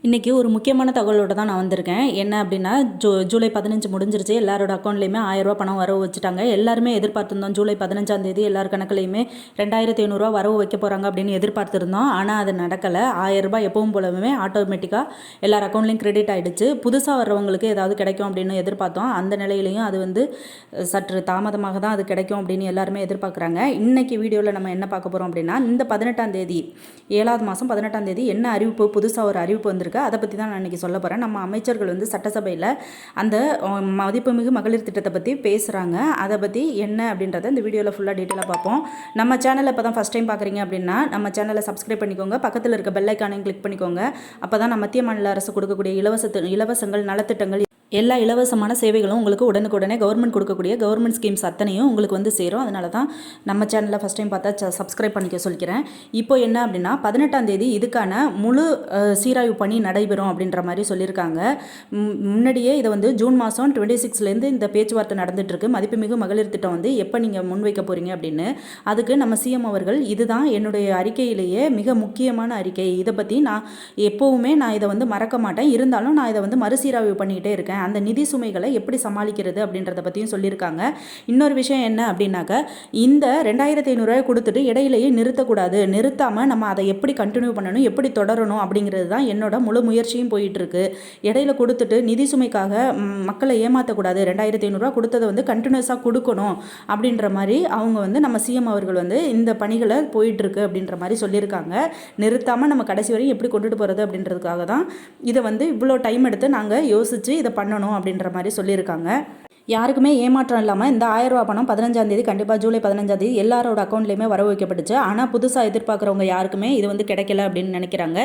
இன்றைக்கி ஒரு முக்கியமான தகவலோடு தான் நான் வந்திருக்கேன். என்ன அப்படின்னா, ஜூலை 15 முடிஞ்சிருச்சு. எல்லாரோட அக்கௌண்ட்லேயுமே ரூ. 1000 பணம் வரவு வச்சுட்டாங்க. எல்லாருமே எதிர்பார்த்துருந்தோம். ஜூலை 15ஆம் தேதி எல்லார் கணக்குலையுமே ரூ. 2500 வரவு வைக்க போகிறாங்க அப்படின்னு எதிர்பார்த்துருந்தோம். ஆனால் அது நடக்கலை. ரூ. 1000 எப்பவும் போலவே ஆட்டோமேட்டிக்காக எல்லார் அக்கௌண்ட்லேயும் கிரெடிட் ஆகிடுச்சு. புதுசாக வர்றவங்களுக்கு ஏதாவது கிடைக்கும் அப்படின்னு எதிர்பார்த்தோம். அந்த நிலையிலையும் அது வந்து சற்று தாமதமாக தான் அது கிடைக்கும் அப்படின்னு எல்லாருமே எதிர்பார்க்குறாங்க. இன்றைக்கி வீடியோவில் நம்ம என்ன பார்க்க போகிறோம் அப்படின்னா, இந்த 18ஆம் தேதி 7வது மாதம் 18ஆம் தேதி என்ன அறிவிப்பு, புதுசாக ஒரு அறிவிப்பு வந்திருக்கு. அதை பற்றி தான் நான் இன்றைக்கி சொல்ல போகிறேன். நம்ம அமைச்சர்கள் வந்து சட்டசபையில் அந்த மதிப்புமிகு மகளிர் திட்டத்தை பற்றி பேசுகிறாங்க. அதை பற்றி என்ன அப்படின்றத இந்த வீடியோவில் ஃபுல்லாக டீட்டெயிலாக பார்ப்போம். நம்ம சேனலை இப்போ தான் ஃபஸ்ட் டைம் பார்க்குறீங்க அப்படின்னா நம்ம சேனலை சப்ஸ்கிரைப் பண்ணிக்கோங்க. பக்கத்தில் இருக்க பெல் ஐக்கானையும் கிளிக் பண்ணிக்கோங்க. அப்போ தான் நம்ம மத்திய மாநில அரசு கொடுக்கக்கூடிய இலவசங்கள், நலத்திட்டங்கள், எல்லா இலவசமான சேவைகளும் உங்களுக்கு உடனுக்குடனே கவர்மெண்ட் கொடுக்கக்கூடிய கவர்மெண்ட் ஸ்கீம்ஸ் அத்தனையும் உங்களுக்கு வந்து சேரும். அதனால தான் நம்ம சேனலில் ஃபஸ்ட் டைம் பார்த்தா சப்ஸ்கிரைப் பண்ணிக்க சொல்லிக்கிறேன். இப்போ என்ன அப்படின்னா, 18ஆம் தேதி இதுக்கான முழு சீராய்வு பணி நடைபெறும் அப்படின்ற மாதிரி சொல்லியிருக்காங்க. முன்னாடியே இதை வந்து ஜூன் மாதம் 26லேருந்து இந்த பேச்சுவார்த்தை நடந்துகிட்ருக்கு. மதிப்புமிகு மகளிர் திட்டம் வந்து எப்போ நீங்கள் முன்வைக்க போகிறீங்க அப்படின்னு. அதுக்கு நம்ம சிஎம் அவர்கள், இதுதான் என்னுடைய அறிக்கையிலேயே மிக முக்கியமான அறிக்கை, இதை பற்றி நான் எப்போவுமே இதை வந்து மறக்க மாட்டேன், இருந்தாலும் நான் இதை வந்து மறுசீராய்வு பண்ணிக்கிட்டே இருக்கேன், அந்த நிதி சுமைகளை எப்படி சமாளிக்கிறது அப்படின்றத பற்றியும் சொல்லியிருக்காங்க. இன்னொரு விஷயம் என்ன அப்படின்னாக்க, இந்த 2500 கொடுத்துட்டு இடையிலேயே நிறுத்தக்கூடாது, நிறுத்தாமல் நம்ம அதை எப்படி கண்டினியூ பண்ணணும், எப்படி தொடரணும் அப்படிங்கிறது தான் என்னோட முழு முயற்சியும் போயிட்டுருக்கு. இடையில கொடுத்துட்டு நிதி சுமைக்காக மக்களை ஏமாற்றக்கூடாது, 2500 கொடுத்ததை வந்து கண்டினியூஸாக கொடுக்கணும் அப்படின்ற மாதிரி அவங்க வந்து நம்ம சிஎம் அவர்கள் வந்து இந்த பணிகளை போயிட்டுருக்கு அப்படின்ற மாதிரி சொல்லியிருக்காங்க. நிறுத்தாமல் நம்ம கடைசி வரையும் எப்படி கொண்டுட்டு போகிறது அப்படின்றதுக்காக தான் இதை வந்து இவ்வளோ டைம் எடுத்து நாங்கள் யோசித்து இதை பண்ணணும் அப்படின்ற மாதிரி சொல்லியிருக்காங்க. யாருக்குமே ஏமாற்றம் இல்லாமல் இந்த ரூ. 1000 பணம் 15ஆம் தேதி கண்டிப்பாக ஜூலை 15ஆம் தேதி எல்லாரோட அக்கௌண்ட்லேயுமே வரவு வைக்கப்பட்டுச்சு. ஆனால் புதுசாக எதிர்பார்க்குறவங்க யாருக்குமே இது வந்து கிடைக்கல அப்படின்னு நினைக்கிறாங்க.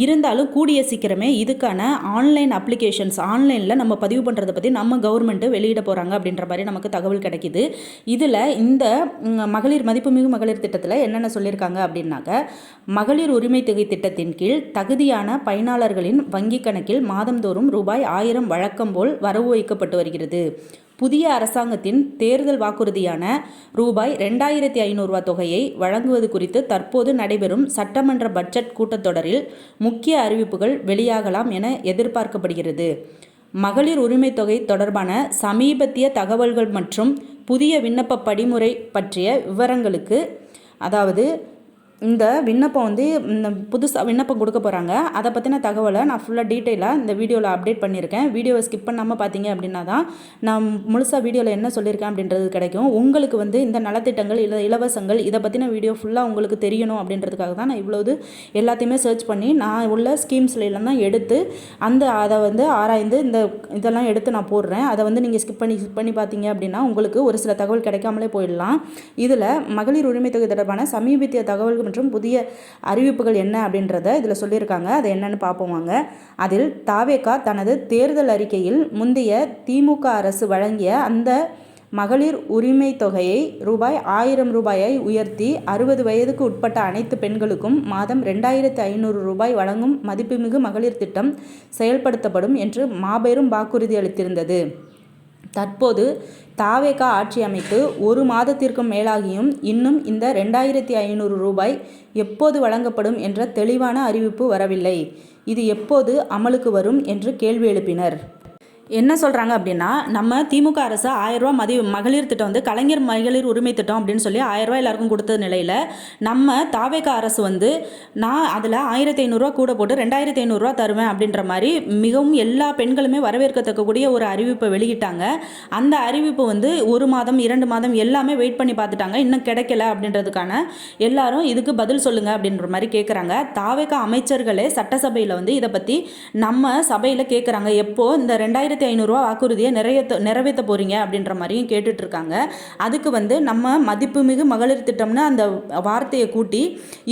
இருந்தாலும் கூடிய சீக்கிரமே இதுக்கான ஆன்லைன் அப்ளிகேஷன்ஸ், ஆன்லைனில் நம்ம பதிவு பண்ணுறதை பற்றி நம்ம கவர்மெண்ட்டு வெளியிட போகிறாங்க அப்படின்ற மாதிரி நமக்கு தகவல் கிடைக்கிது. இதில் இந்த மதிப்புமிகு மகளிர் திட்டத்தில் என்னென்ன சொல்லியிருக்காங்க அப்படின்னாக்க, மகளிர் உரிமை தொகை திட்டத்தின் கீழ் தகுதியான பயனாளர்களின் வங்கிக் கணக்கில் மாதந்தோறும் ரூபாய் 1000 வழக்கம் போல் வரவு வைக்கப்பட்டு வருகிறது. புதிய அரசாங்கத்தின் தேர்தல் வாக்குறுதியான ரூபாய் 2500 தொகையை வழங்குவது குறித்து தற்போது நடைபெறும் சட்டமன்ற பட்ஜெட் கூட்டத்தொடரில் முக்கிய அறிவிப்புகள் வெளியாகலாம் என எதிர்பார்க்கப்படுகிறது. மகளிர் உரிமை தொகை தொடர்பான சமீபத்திய தகவல்கள் மற்றும் புதிய விண்ணப்ப படிமுறை பற்றிய விவரங்களுக்கு, அதாவது இந்த விண்ணப்பம் வந்து புதுசாக விண்ணப்பம் கொடுக்க போகிறாங்க, அதை பற்றின தகவலை நான் ஃபுல்லாக டீட்டெயிலாக இந்த வீடியோவில் அப்டேட் பண்ணியிருக்கேன். வீடியோவை ஸ்கிப் பண்ணாமல் பார்த்தீங்க அப்படின்னா தான் நான் முழுசாக வீடியோவில் என்ன சொல்லியிருக்கேன் அப்படின்றது கிடைக்கும். உங்களுக்கு வந்து இந்த நலத்திட்டங்கள், இலவசங்கள், இதை பற்றின வீடியோ ஃபுல்லாக உங்களுக்கு தெரியணும் அப்படின்றதுக்காக தான் நான் இவ்வளவு எல்லாத்தையுமே சர்ச் பண்ணி நான் உள்ள ஸ்கீம்ஸ்லாம் தான் எடுத்து அதை வந்து ஆராய்ந்து இதெல்லாம் எடுத்து நான் போடுறேன். அதை வந்து நீங்கள் ஸ்கிப் பண்ணி பார்த்தீங்க அப்படின்னா உங்களுக்கு ஒரு சில தகவல் கிடைக்காமலே போயிடலாம். இதில் மகளிர் உரிமை தொகை தொடர்பான சமீபத்திய தகவல்கள் மற்றும் புதிய அறிவிப்புகள் என்ன அப்படின்றத இதில் சொல்லியிருக்காங்க. அது என்னன்னு பார்ப்போம். அதில் தாவேகா தனது தேர்தல் அறிக்கையில் முந்தைய திமுக அரசு வழங்கிய அந்த மகளிர் உரிமை தொகையை ரூபாய் 1000 உயர்த்தி 60 வயதுக்கு உட்பட்ட அனைத்து பெண்களுக்கும் மாதம் 2500 வழங்கும் மதிப்புமிகு மகளிர் திட்டம் செயல்படுத்தப்படும் என்று மாபெரும் வாக்குறுதி அளித்திருந்தது. தற்போது தாவேகா ஆட்சி அமைத்து ஒரு மாதத்திற்கும் மேலாகியும் இன்னும் இந்த 2500 எப்போது வழங்கப்படும் என்ற தெளிவான அறிவிப்பு வரவில்லை. இது எப்போது அமலுக்கு வரும் என்று கேள்வி எழுப்பினர். என்ன சொல்கிறாங்க அப்படின்னா, நம்ம திமுக அரசு 1000 மகளிர் திட்டம் வந்து கலைஞர் மகளிர் உரிமை திட்டம் அப்படின்னு சொல்லி 1000 எல்லாருக்கும் கொடுத்த நிலையில் நம்ம தாவேகா அரசு வந்து நான் அதில் 1500 கூட போட்டு 2500 தருவேன் அப்படின்ற மாதிரி மிகவும் எல்லா பெண்களுமே வரவேற்கத்தக்கக்கூடிய ஒரு அறிவிப்பை வெளியிட்டாங்க. அந்த அறிவிப்பு வந்து 1 மாதம் 2 மாதம் எல்லாமே வெயிட் பண்ணி பார்த்துட்டாங்க, இன்னும் கிடைக்கல அப்படின்றதுக்கான எல்லாரும் இதுக்கு பதில் சொல்லுங்கள் அப்படின்ற மாதிரி கேட்குறாங்க. தாவேகா அமைச்சர்களே சட்டசபையில் வந்து இதை பற்றி நம்ம சபையில் கேட்குறாங்க, எப்போ இந்த 2500 வாக்குறுதியை நிறைவேற்ற போகிறீங்க அப்படின்ற மாதிரியும் கேட்டுட்ருக்காங்க. அதுக்கு வந்து நம்ம மதிப்புமிகு மகளிர் திட்டம்னு அந்த வார்த்தையை கூட்டி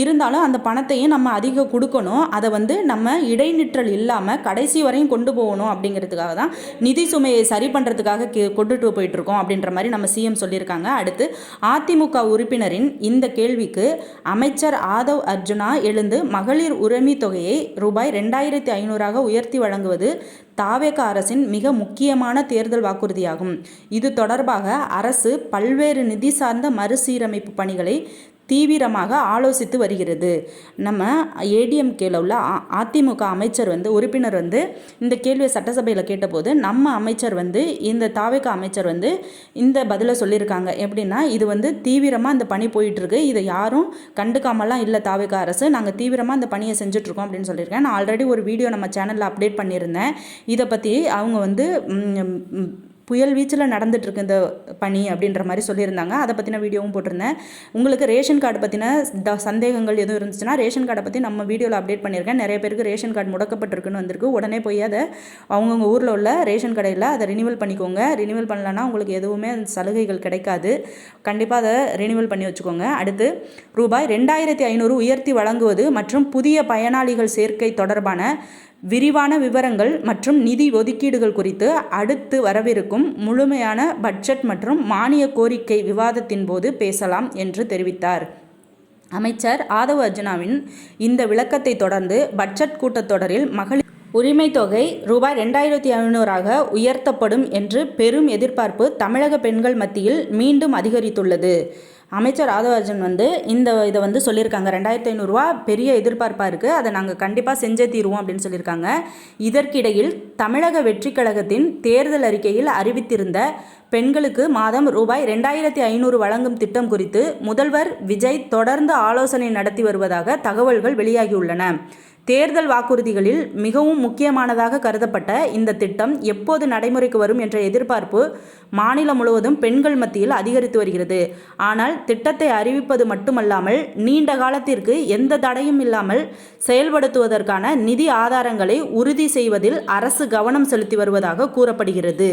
இருந்தாலும் அந்த பணத்தையும் நம்ம அதிகம் கொடுக்கணும், அதை வந்து நம்ம இடைநிற்றல் இல்லாமல் கடைசி வரையும் கொண்டு போகணும் அப்படிங்கிறதுக்காக தான் நிதி சுமையை சரி பண்ணுறதுக்காக கொண்டுட்டு போயிட்டுருக்கோம் அப்படின்ற மாதிரி நம்ம சிஎம் சொல்லியிருக்காங்க. அடுத்து அதிமுக உறுப்பினரின் இந்த கேள்விக்கு அமைச்சர் ஆதவ் அர்ஜுனா எழுந்து மகளிர் உரிமை தொகையை ரூபாய் 2500 உயர்த்தி வழங்குவது தாவேகா அரசின் மிக முக்கியமான தேர்தல் வாக்குறுதியாகும். இது தொடர்பாக அரசு பல்வேறு நிதி சார்ந்த மறுசீரமைப்பு பணிகளை தீவிரமாக ஆலோசித்து வருகிறது. நம்ம ஏடிஎம்கேல உள்ள அதிமுக அமைச்சர் உறுப்பினர் இந்த கேள்வியை சட்டசபையில் கேட்டபோது நம்ம அமைச்சர் இந்த தாவேக அமைச்சர் இந்த பதிலை சொல்லியிருக்காங்க. எப்படின்னா, இது தீவிரமாக இந்த பணி போயிட்டுருக்கு, இதை யாரும் கண்டுக்காமலாம் இல்லை தாவேக அரசு, நாங்கள் தீவிரமாக இந்த பணியை செஞ்சுட்ருக்கோம் அப்படின்னு சொல்லியிருக்கேன். நான் ஆல்ரெடி ஒரு வீடியோ நம்ம சேனலில் அப்டேட் பண்ணியிருந்தேன். இதை பற்றி அவங்க புயல் வீச்சில் நடந்துகிட்ருக்கு இந்த பணி அப்படின்ற மாதிரி சொல்லியிருந்தாங்க. அதை பற்றின வீடியோவும் போட்டிருந்தேன். உங்களுக்கு ரேஷன் கார்டு பற்றின சந்தேகங்கள் எதுவும் இருந்துச்சுன்னா ரேஷன் கார்டை பற்றி நம்ம வீடியோவில் அப்டேட் பண்ணியிருக்கேன். நிறைய பேருக்கு ரேஷன் கார்டு முடக்கப்பட்டிருக்குன்னு வந்திருக்கு. உடனே போய் அதை அவங்கவுங்க ஊரில் உள்ள ரேஷன் கடையில் அதை ரினிவல் பண்ணிக்கோங்க. ரினிவல் பண்ணலன்னா உங்களுக்கு எதுவுமே சலுகைகள் கிடைக்காது. கண்டிப்பாக அதை ரினிவல் பண்ணி வச்சுக்கோங்க. அடுத்து ரூபாய் 2500 உயர்த்தி வழங்குவது மற்றும் புதிய பயனாளிகள் சேர்க்கை தொடர்பான விரிவான விவரங்கள் மற்றும் நிதி ஒதுக்கீடுகள் குறித்து அடுத்து வரவிருக்கும் முழுமையான பட்ஜெட் மற்றும் மானிய கோரிக்கை விவாதத்தின் போது பேசலாம் என்று தெரிவித்தார். அமைச்சர் ஆதவ் அர்ஜுனாவின் இந்த விளக்கத்தை தொடர்ந்து பட்ஜெட் கூட்டத்தொடரில் மகளிர் உரிமை தொகை ரூபாய் 2500 உயர்த்தப்படும் என்று பெரும் எதிர்பார்ப்பு தமிழக பெண்கள் மத்தியில் மீண்டும் அதிகரித்துள்ளது. அமைச்சர் ஆதவ் அர்ஜுன் இதை சொல்லியிருக்காங்க. 2500 பெரிய எதிர்பார்ப்பாக இருக்குது, அதை நாங்கள் கண்டிப்பாக செஞ்சே தீருவோம் அப்படின்னு சொல்லியிருக்காங்க. இதற்கிடையில் தமிழக வெற்றி கழகத்தின் தேர்தல் அறிக்கையில் அறிவித்திருந்த பெண்களுக்கு மாதம் ரூபாய் 2500 வழங்கும் திட்டம் குறித்து முதல்வர் விஜய் தொடர்ந்து ஆலோசனை நடத்தி வருவதாக தகவல்கள் வெளியாகியுள்ளன. தேர்தல் வாக்குறுதிகளில் மிகவும் முக்கியமானதாக கருதப்பட்ட இந்த திட்டம் எப்போது நடைமுறைக்கு வரும் என்ற எதிர்பார்ப்பு மாநிலம் முழுவதும் பெண்கள் மத்தியில் அதிகரித்து வருகிறது. ஆனால் திட்டத்தை அறிவிப்பது மட்டுமல்லாமல் நீண்ட காலத்திற்கு எந்த தடையும் இல்லாமல் செயல்படுத்துவதற்கான நிதி ஆதாரங்களை உறுதி செய்வதில் அரசு கவனம் செலுத்தி வருவதாக கூறப்படுகிறது.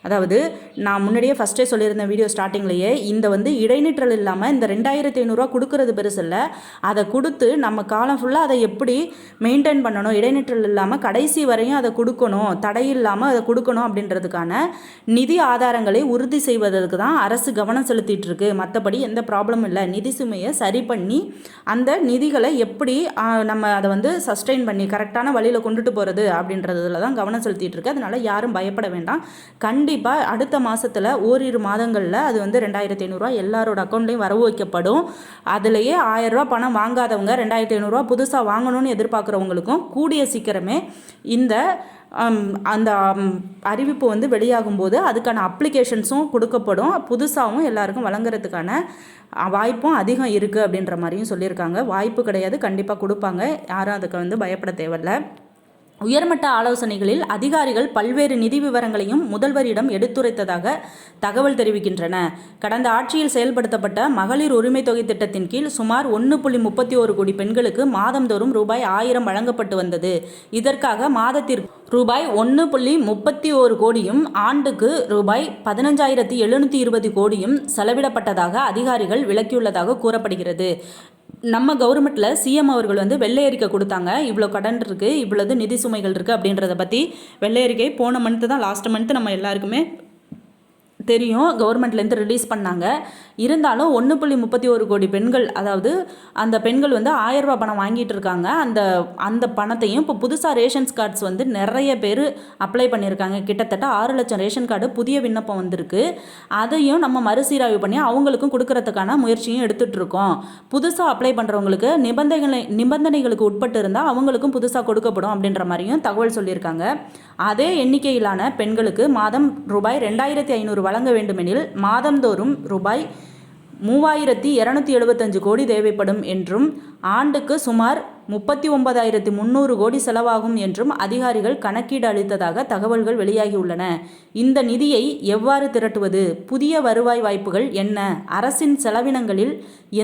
அதாவது நான் முன்னாடியே ஃபஸ்ட்டே சொல்லியிருந்த வீடியோ ஸ்டார்டிங்லேயே இந்த இடைநிற்றல் இல்லாமல் இந்த 2500 கொடுக்கறது பெருசு இல்லை. அதை கொடுத்து நம்ம காலம் ஃபுல்லாக அதை எப்படி மெயின்டைன் பண்ணணும், இடைநிற்றல் இல்லாமல் கடைசி வரையும் அதை கொடுக்கணும், தடை இல்லாமல் அதை கொடுக்கணும் அப்படின்றதுக்கான நிதி ஆதாரங்களை உறுதி செய்வதற்கு தான் அரசு கவனம் செலுத்திட்டு இருக்கு. மற்றபடி எந்த ப்ராப்ளமும் இல்லை. நிதி சுமையை சரி பண்ணி அந்த நிதிகளை எப்படி நம்ம அதை சஸ்டெயின் பண்ணி கரெக்டான வழியில் கொண்டுட்டு போகிறது அப்படின்றதுல தான் கவனம் செலுத்திட்டு இருக்கு. அதனால் யாரும் பயப்பட வேண்டாம். கண்டிப்பாக அடுத்த மாதத்தில் ஓரிரு மாதங்களில் அது 2500 எல்லாரோட அக்கௌண்ட்லேயும் வரவு வைக்கப்படும். அதுலேயே 1000 ரூபா பணம் வாங்காதவங்க 2500 புதுசாக வாங்கணும்னு எதிர்பார்க்குறவங்களுக்கும் கூடிய சீக்கிரமே இந்த அந்த அறிவிப்பு வெளியாகும் போது அதுக்கான அப்ளிகேஷன்ஸும் கொடுக்கப்படும். புதுசாகவும் எல்லாருக்கும் வழங்குறதுக்கான வாய்ப்பும் அதிகம் இருக்குது அப்படின்ற மாதிரியும் சொல்லியிருக்காங்க. வாய்ப்பு கிடையாது, கண்டிப்பாக கொடுப்பாங்க. யாரும் அதுக்கு பயப்பட தேவையில்லை. உயர்மட்ட ஆலோசனைகளில் அதிகாரிகள் பல்வேறு நிதி விவரங்களையும் முதல்வரிடம் எடுத்துரைத்ததாக தகவல் தெரிவிக்கின்றன. கடந்த ஆட்சியில் செயல்படுத்தப்பட்ட மகளிர் உரிமை தொகை திட்டத்தின் கீழ் சுமார் 1.31 கோடி பெண்களுக்கு மாதந்தோறும் ரூபாய் 1000 வழங்கப்பட்டு வந்தது. இதற்காக மாதத்திற்கு ரூபாய் 1.31 கோடியும் ஆண்டுக்கு ரூபாய் 15,720 கோடியும் செலவிடப்பட்டதாக அதிகாரிகள் விளக்கியுள்ளதாக கூறப்படுகிறது. நம்ம கவர்மெண்ட்டில் சிஎம் அவர்கள் வெள்ளை அறிக்கை கொடுத்தாங்க. இவ்வளோ கடன் இருக்குது, இவ்வளவு நிதி சுமைகள் இருக்குது அப்படின்றத பற்றி வெள்ளை அறிக்கை போன மந்த்து தான், லாஸ்ட் மந்த்து நம்ம எல்லாருக்குமே தெரியும், கவர்மெண்ட்லேருந்து ரிலீஸ் பண்ணாங்க. இருந்தாலும் 1.31 கோடி பெண்கள், அதாவது அந்த பெண்கள் 1000 ரூபா பணம் வாங்கிட்டு இருக்காங்க. அந்த பணத்தையும் இப்போ புதுசாக ரேஷன்ஸ் கார்ட்ஸ் நிறைய பேர் அப்ளை பண்ணியிருக்காங்க. கிட்டத்தட்ட 6 லட்சம் ரேஷன் கார்டு புதிய விண்ணப்பம் வந்திருக்கு. அதையும் நம்ம மறுசீராய்வு பண்ணி அவங்களுக்கும் கொடுக்கறதுக்கான முயற்சியும் எடுத்துகிட்டு இருக்கோம். புதுசாக அப்ளை பண்ணுறவங்களுக்கு நிபந்தனைகளுக்கு உட்பட்டு இருந்தால் அவங்களுக்கும் புதுசாக கொடுக்கப்படும் அப்படின்ற மாதிரியும் தகவல் சொல்லியிருக்காங்க. அதே எண்ணிக்கையிலான பெண்களுக்கு மாதம் ரூபாய் 2500 வழங்க வேண்டுமெனில் மாதந்தோறும் ரூபாய் 3275 கோடி தேவைப்படும் என்றும் ஆண்டுக்கு சுமார் 39,300 கோடி செலவாகும் என்றும் அதிகாரிகள் கணக்கீடு அளித்ததாக தகவல்கள் வெளியாகியுள்ளன. இந்த நிதியை எவ்வாறு திரட்டுவது, புதிய வருவாய் வாய்ப்புகள் என்ன, அரசின் செலவினங்களில்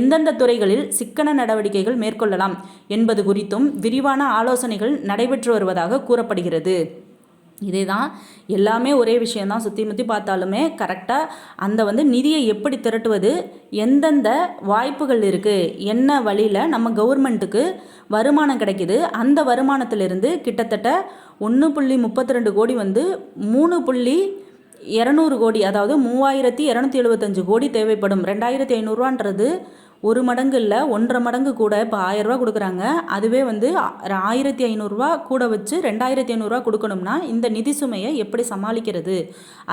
எந்தெந்த துறைகளில் சிக்கன நடவடிக்கைகள் மேற்கொள்ளலாம் என்பது குறித்தும் விரிவான ஆலோசனைகள் நடைபெற்று வருவதாக கூறப்படுகிறது. இதே தான் எல்லாமே ஒரே விஷயந்தான். சுற்றி முற்றி பார்த்தாலுமே கரெக்டாக அந்த நிதியை எப்படி திரட்டுவது, எந்தெந்த வாய்ப்புகள் இருக்குது, என்ன வழியில் நம்ம கவர்மெண்ட்டுக்கு வருமானம் கிடைக்கிது, அந்த வருமானத்திலிருந்து கிட்டத்தட்ட 1.32 கோடி 3.200 கோடி, அதாவது 3,275 கோடி தேவைப்படும். 2,500 ரூபான்றது 1 மடங்கு இல்லை 1.5 மடங்கு கூட இப்போ 1000 ரூபா கொடுக்குறாங்க. அதுவே வந்து 1500 கூட வச்சு 2500 கொடுக்கணும்னா இந்த நிதி சுமையை எப்படி சமாளிக்கிறது,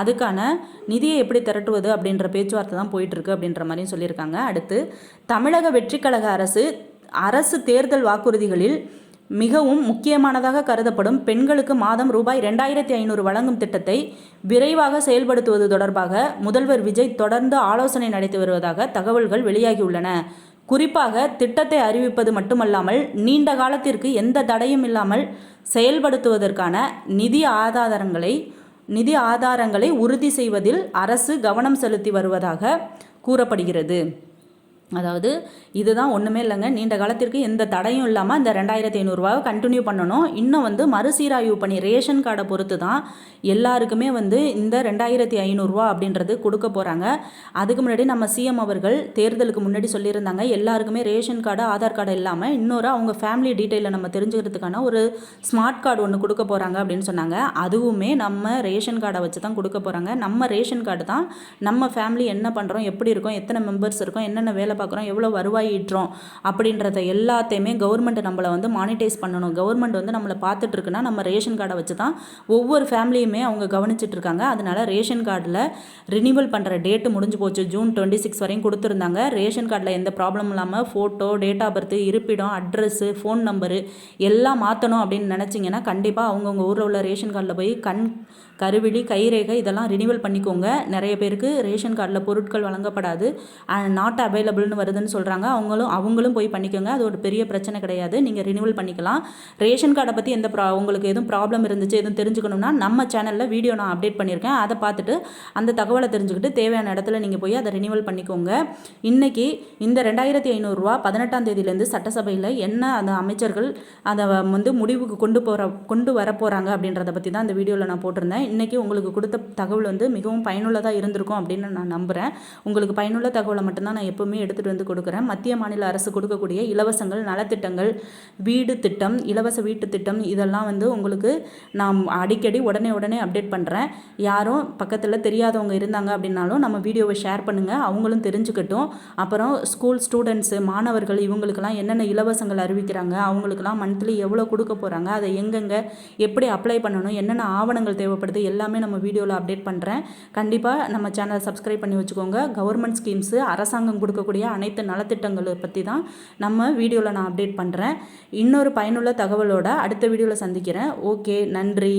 அதுக்கான நிதியை எப்படி திரட்டுவது அப்படின்ற பேச்சுவார்த்தை தான் போயிட்டுருக்கு அப்படின்ற மாதிரியும் சொல்லியிருக்காங்க. அடுத்து தமிழக வெற்றிக்கழக அரசு தேர்தல் வாக்குறுதிகளில் மிகவும் முக்கியமானதாக கருதப்படும் பெண்களுக்கு மாதம் ரூபாய் 2500 வழங்கும் திட்டத்தை விரைவாக செயல்படுத்துவது தொடர்பாக முதல்வர் விஜய் தொடர்ந்து ஆலோசனை நடத்தி வருவதாக தகவல்கள் வெளியாகியுள்ளன. குறிப்பாக திட்டத்தை அறிவிப்பது மட்டுமல்லாமல் நீண்ட காலத்திற்கு எந்த தடையும் இல்லாமல் செயல்படுத்துவதற்கான நிதி ஆதாரங்களை உறுதி செய்வதில் அரசு கவனம் செலுத்தி வருவதாக கூறப்படுகிறது. அதாவது இதுதான் ஒன்றுமே இல்லைங்க, நீண்ட காலத்திற்கு எந்த தடையும் இல்லாமல் இந்த 2500 கண்டினியூ பண்ணணும். இன்னும் வந்து மறுசீராய்வு பண்ணி ரேஷன் கார்டை பொறுத்து தான் எல்லாருக்குமே வந்து இந்த 2500 அப்படின்றது கொடுக்க போகிறாங்க. அதுக்கு முன்னாடி நம்ம சிஎம் அவர்கள் தேர்தலுக்கு முன்னாடி சொல்லியிருந்தாங்க, எல்லாருக்குமே ரேஷன் கார்டு ஆதார் கார்டு இல்லாமல் இன்னொரு அவங்க ஃபேமிலி டீட்டெயிலை நம்ம தெரிஞ்சுக்கிறதுக்கான ஒரு ஸ்மார்ட் கார்டு ஒன்று கொடுக்க போகிறாங்க அப்படின்னு சொன்னாங்க. அதுவுமே நம்ம ரேஷன் கார்டை வச்சு தான் கொடுக்க போகிறாங்க. நம்ம ரேஷன் கார்டு தான் நம்ம ஃபேமிலி என்ன பண்ணுறோம், எப்படி இருக்கோம், எத்தனை மெம்பர்ஸ் இருக்கோம், என்னென்ன வேலை பார்க்குறோம், எவ்வளோ வருவாய் ஈட்டுறோம் அப்படின்றத எல்லாத்தையுமே கவர்மெண்ட் நம்மளை வந்து மானிட்டைஸ் பண்ணணும். கவர்மெண்ட் வந்து நம்மளை பார்த்துட்ருக்குன்னா நம்ம ரேஷன் கார்டை வச்சு தான் ஒவ்வொரு ஃபேமிலியுமே அவங்க கவனிச்சிட்ருக்காங்க. அதனால் ரேஷன் கார்டில் ரினிவல் பண்ணுற டேட்டு முடிஞ்சு போச்சு. ஜூன் 26 வரையும் கொடுத்துருந்தாங்க. ரேஷன் கார்டில் எந்த ப்ராப்ளம் இல்லாமல் ஃபோட்டோ, டேட் ஆஃப் பர்த், இருப்பிடம், அட்ரஸ்ஸு, ஃபோன் நம்பரு எல்லாம் மாற்றணும் அப்படின்னு நினச்சிங்கன்னா கண்டிப்பாக அவங்கவுங்க ஊரில் உள்ள ரேஷன் கார்டில் போய் கருவிழி, கைரேகை இதெல்லாம் ரினிவல் பண்ணிக்கோங்க. நிறைய பேருக்கு ரேஷன் கார்டில் பொருட்கள் வழங்கப்படாது, நாட் அவைலபிள்னு வருதுன்னு சொல்கிறாங்க. அவங்களும் போய் பண்ணிக்கோங்க. அது ஒரு பெரிய பிரச்சனை கிடையாது, நீங்கள் ரினிவல் பண்ணிக்கலாம். ரேஷன் கார்டை பற்றி உங்களுக்கு எதுவும் ப்ராப்ளம் இருந்துச்சு, எதுவும் தெரிஞ்சுக்கணும்னா நம்ம சேனலில் வீடியோ நான் அப்டேட் பண்ணியிருக்கேன். அதை பார்த்துட்டு அந்த தகவலை தெரிஞ்சுக்கிட்டு தேவையான இடத்துல நீங்கள் போய் அதை ரினிவல் பண்ணிக்கோங்க. இன்றைக்கி இந்த 2500 18ஆம் தேதியிலேருந்து சட்டசபையில் என்ன அந்த அமைச்சர்கள் அதை வந்து முடிவுக்கு கொண்டு வர போகிறாங்க அப்படின்றத பற்றி தான் அந்த வீடியோவில் நான் போட்டிருந்தேன். இன்றைக்கி உங்களுக்கு கொடுத்த தகவல் வந்து மிகவும் பயனுள்ளதாக இருந்திருக்கும் அப்படின்னு நான் நம்புகிறேன். உங்களுக்கு பயனுள்ள தகவலை மட்டும்தான் நான் எப்போவுமே எடுத்துகிட்டு வந்து கொடுக்குறேன். மத்திய மாநில அரசு கொடுக்கக்கூடிய இலவசங்கள், நலத்திட்டங்கள், வீடு திட்டம், இலவச வீட்டு திட்டம் இதெல்லாம் வந்து உங்களுக்கு நான் அடிக்கடி உடனே அப்டேட் பண்ணுறேன். யாரும் பக்கத்தில் தெரியாதவங்க இருந்தாங்க அப்படின்னாலும் நம்ம வீடியோவை ஷேர் பண்ணுங்கள், அவங்களும் தெரிஞ்சுக்கட்டும். அப்புறம் ஸ்கூல் ஸ்டூடெண்ட்ஸு, மாணவர்கள் இவங்களுக்கெல்லாம் என்னென்ன இலவசங்கள் அறிவிக்கிறாங்க, அவங்களுக்கெல்லாம் மந்த்லி எவ்வளோ கொடுக்க போகிறாங்க, அதை எங்கெங்கே எப்படி அப்ளை பண்ணணும், என்னென்ன ஆவணங்கள் தேவைப்படுது எல்லாமே நம்ம வீடியோவில் அப்டேட் பண்ணுறேன். கண்டிப்பாக நம்ம சேனலை சப்ஸ்கிரைப் பண்ணி வச்சுக்கோங்க. கவர்மெண்ட் ஸ்கீம்ஸு, அரசாங்கம் கொடுக்கக்கூடிய அனைத்து நலத்திட்டங்களை பற்றி தான் நம்ம வீடியோவில் நான் அப்டேட் பண்ணுறேன். இன்னொரு பயனுள்ள தகவலோட அடுத்த வீடியோவில் சந்திக்கிறேன். ஓகே, நன்றி.